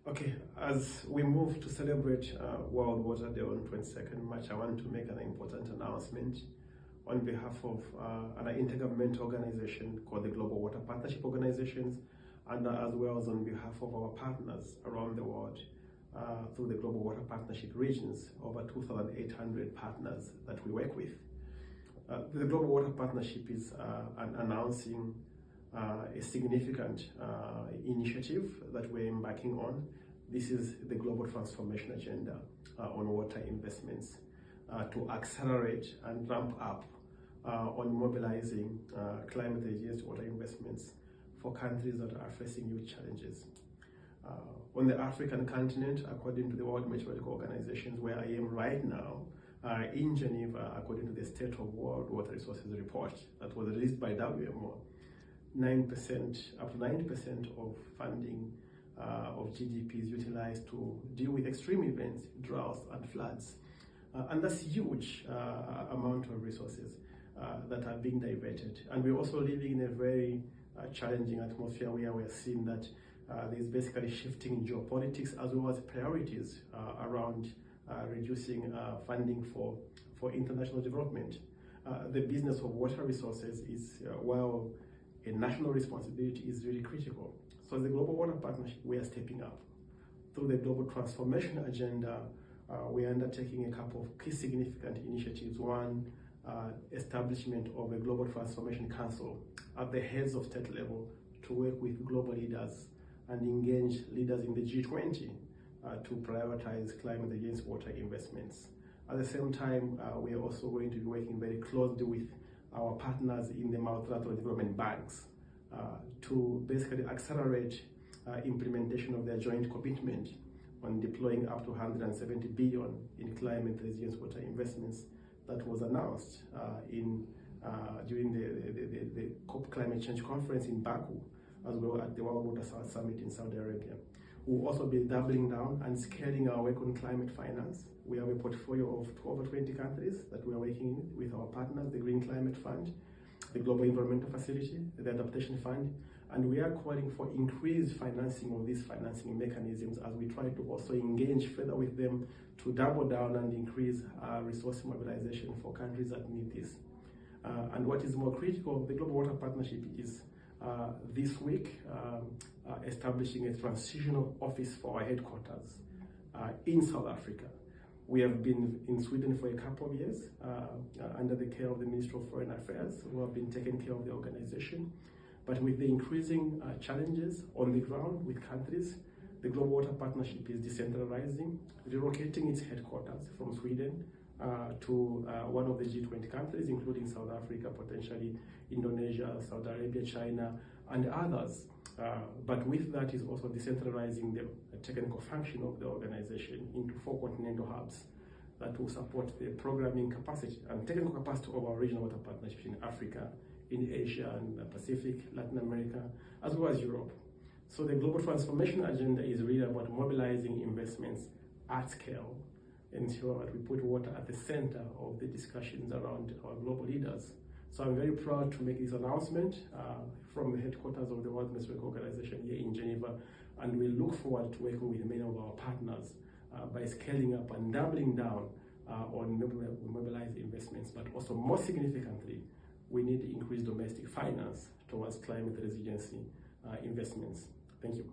Okay, as we move to celebrate World Water Day on 22nd March, I want to make an important announcement on behalf of an intergovernmental organization called the Global Water Partnership Organizations, and as well as on behalf of our partners around the world through the Global Water Partnership regions, over 2,800 partners that we work with. The Global Water Partnership is announcing a significant initiative that we're embarking on. This is the Global Transformation Agenda on water investments to accelerate and ramp up on mobilizing climate resilient water investments for countries that are facing huge challenges. On the African continent, according to the World Meteorological Organization, where I am right now, in Geneva, according to the State of World Water Resources Report that was released by WMO, 9%, up to 90% of funding of GDP is utilized to deal with extreme events, droughts and floods. And that's huge amount of resources that are being diverted. And we're also living in a very challenging atmosphere where we're seeing that there's basically shifting geopolitics as well as priorities around reducing funding for international development. The business of water resources is, while a national responsibility, is really critical. So as the Global Water Partnership, we are stepping up. Through the Global Transformation Agenda, we are undertaking a couple of key significant initiatives. One, establishment of a Global Transformation Council at the heads of state level to work with global leaders and engage leaders in the G20 to prioritize climate against water investments. At the same time, we are also going to be working very closely with our partners in the multilateral development banks to basically accelerate implementation of their joint commitment on deploying up to 170 billion in climate resilience water investments that was announced during the COP Climate Change Conference in Baku, as well as the World Water Summit in Saudi Arabia. We'll also be doubling down and scaling our work on climate finance. We have a portfolio of over 20 countries that we are working with our partners, the Green Climate Fund, the Global Environmental Facility, the Adaptation Fund, and we are calling for increased financing of these financing mechanisms as we try to also engage further with them to double down and increase resource mobilization for countries that need this. And what is more critical, the Global Water Partnership is this week establishing a transitional office for our headquarters in South Africa. We have been in Sweden for a couple of years under the care of the Ministry of Foreign Affairs, who have been taking care of the organization. But with the increasing challenges on the ground with countries, the Global Water Partnership is decentralizing, relocating its headquarters from Sweden to one of the G20 countries, including South Africa, potentially Indonesia, Saudi Arabia, China, and others. But with that is also decentralizing the technical function of the organization into 4 continental hubs that will support the programming capacity and technical capacity of our regional water partnerships in Africa, in Asia and the Pacific, Latin America, as well as Europe. So the Global Transformation Agenda is really about mobilizing investments at scale, ensure that we put water at the center of the discussions around our global leaders. So I'm very proud to make this announcement from the headquarters of the World Meteorological Organization here in Geneva, and we look forward to working with many of our partners by scaling up and doubling down on mobilized investments, but also more significantly, we need increased domestic finance towards climate resiliency investments. Thank you.